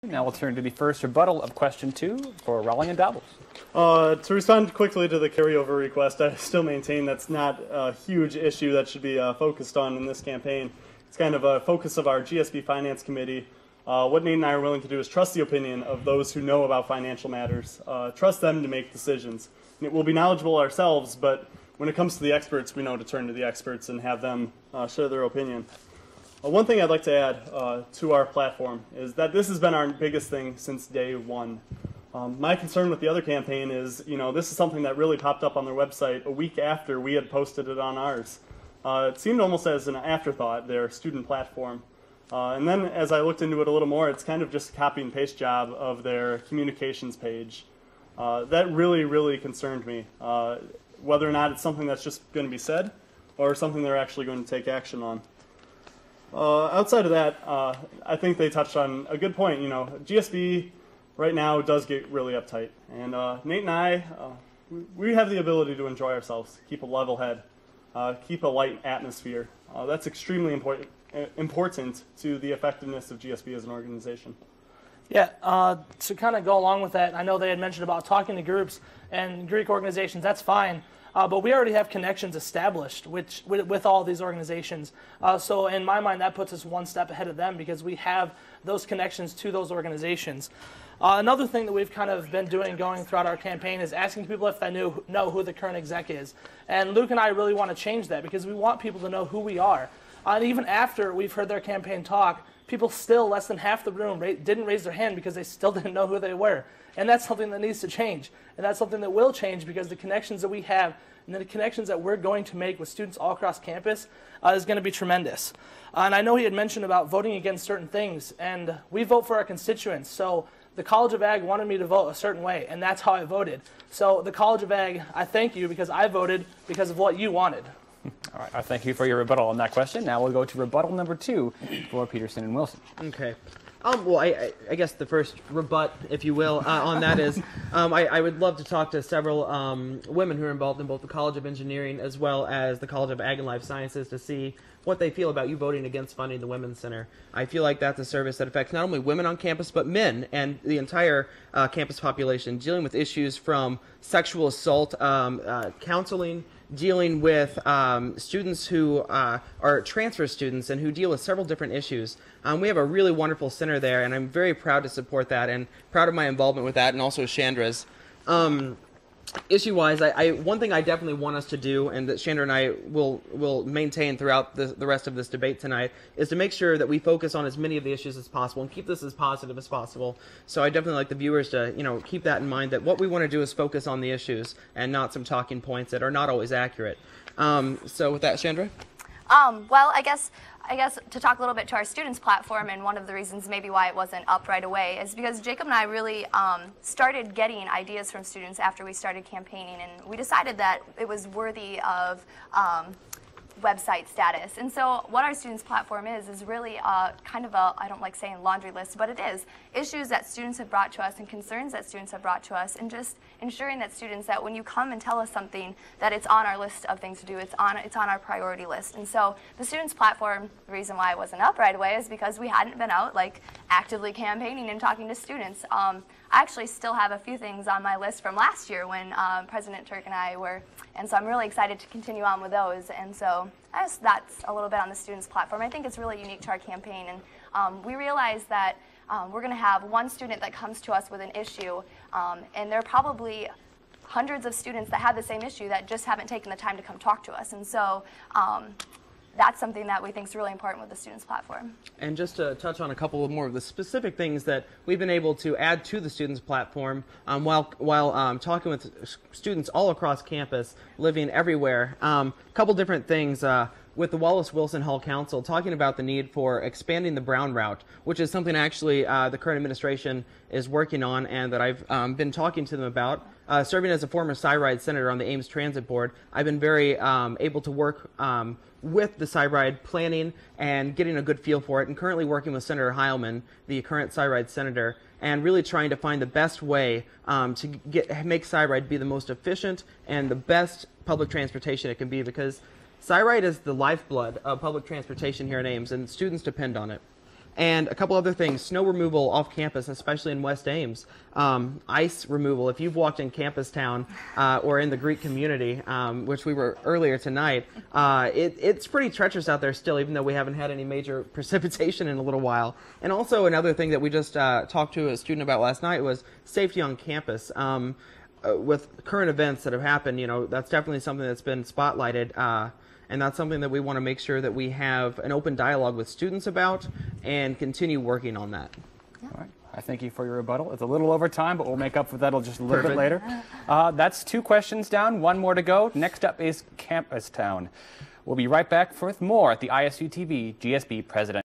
Now we'll turn to the first rebuttal of question 2 for Rowling and Doubles. To respond quickly to the carryover request, I still maintain that's not a huge issue that should be focused on in this campaign. It's kind of a focus of our GSB Finance Committee. What Nate and I are willing to do is trust the opinion of those who know about financial matters. Trust them to make decisions. We'll be knowledgeable ourselves, but when it comes to the experts, we know to turn to the experts and have them share their opinion. One thing I'd like to add to our platform is that this has been our biggest thing since day one. My concern with the other campaign is, this is something that really popped up on their website a week after we had posted it on ours. It seemed almost as an afterthought, their student platform. And then as I looked into it a little more, it's kind of just a copy and paste job of their communications page. That really, really concerned me, whether or not it's something that's just going to be said or something they're actually going to take action on. Outside of that, I think they touched on a good point. GSB right now does get really uptight, and Nate and I, we have the ability to enjoy ourselves, keep a level head, keep a light atmosphere. That's extremely important to the effectiveness of GSB as an organization. Yeah, to kind of go along with that, I know they had mentioned about talking to groups and Greek organizations. That's fine. But we already have connections established with all these organizations. So in my mind, that puts us one step ahead of them because we have those connections to those organizations. Another thing that we've kind of been doing going throughout our campaign is asking people if they know who the current exec is. And Luke and I really want to change that because we want people to know who we are. And even after we've heard their campaign talk, people still, less than half the room, didn't raise their hand because they still didn't know who they were. And that's something that needs to change. And that's something that will change because the connections that we have and the connections that we're going to make with students all across campus is going to be tremendous. And I know he had mentioned about voting against certain things. And we vote for our constituents. So the College of Ag wanted me to vote a certain way, and that's how I voted. So the College of Ag, I thank you because I voted because of what you wanted. All right, thank you for your rebuttal on that question. Now we'll go to rebuttal number 2 for Peterson and Wilson. Okay. Well, I guess the first rebut, if you will, on that is I would love to talk to several women who are involved in both the College of Engineering as well as the College of Ag and Life Sciences to see what they feel about you voting against funding the Women's Center. I feel like that's a service that affects not only women on campus, but men and the entire campus population, dealing with issues from sexual assault, counseling, dealing with students who are transfer students and who deal with several different issues. We have a really wonderful center there, and I'm very proud to support that and proud of my involvement with that, and also Chandra's. Issue-wise, one thing I definitely want us to do, and that Chandra and I will maintain throughout the rest of this debate tonight, is to make sure that we focus on as many of the issues as possible and keep this as positive as possible. So I definitely like the viewers to keep that in mind, that what we want to do is focus on the issues and not some talking points that are not always accurate. So with that, Chandra? Well, I guess to talk a little bit to our students platform, and one of the reasons maybe why it wasn't up right away is because Jacob and I really started getting ideas from students after we started campaigning, and we decided that it was worthy of website status. And so what our students platform is really kind of a, I don't like saying laundry list, but it is issues that students have brought to us and concerns that students have brought to us, and just ensuring that students, that when you come and tell us something, that it's on our list of things to do, it's on our priority list. And so the students platform, the reason why it wasn't up right away is because we hadn't been out like actively campaigning and talking to students. I actually still have a few things on my list from last year when President Turk and I were, and so I'm really excited to continue on with those. And so I guess that's a little bit on the students platform. I think it's really unique to our campaign, and we realize that we're going to have one student that comes to us with an issue, and there are probably hundreds of students that have the same issue that just haven't taken the time to come talk to us. And so that's something that we think is really important with the students platform. And just to touch on a couple of more of the specific things that we've been able to add to the students platform while talking with students all across campus, living everywhere. A couple different things. With the Wallace Wilson Hall Council, talking about the need for expanding the Brown route, which is something actually the current administration is working on and that I've been talking to them about. Serving as a former Cyride senator on the Ames Transit Board, I've been very able to work with the Cyride planning and getting a good feel for it, and currently working with Senator Heilman, the current Cyride senator, and really trying to find the best way to make Cyride be the most efficient and the best public transportation it can be, because Cyride is the lifeblood of public transportation here in Ames, and students depend on it. And a couple other things, snow removal off campus, especially in West Ames. Ice removal, if you've walked in Campus Town or in the Greek community, which we were earlier tonight, it's pretty treacherous out there still, even though we haven't had any major precipitation in a little while. And also another thing that we just talked to a student about last night was safety on campus. With current events that have happened, that's definitely something that's been spotlighted. And that's something that we want to make sure that we have an open dialogue with students about and continue working on that. All right. I thank you for your rebuttal. It's a little over time, but we'll make up for that just a little bit later. That's 2 questions down, 1 more to go. Next up is Campus Town. We'll be right back with more at the ISUtv GSB President.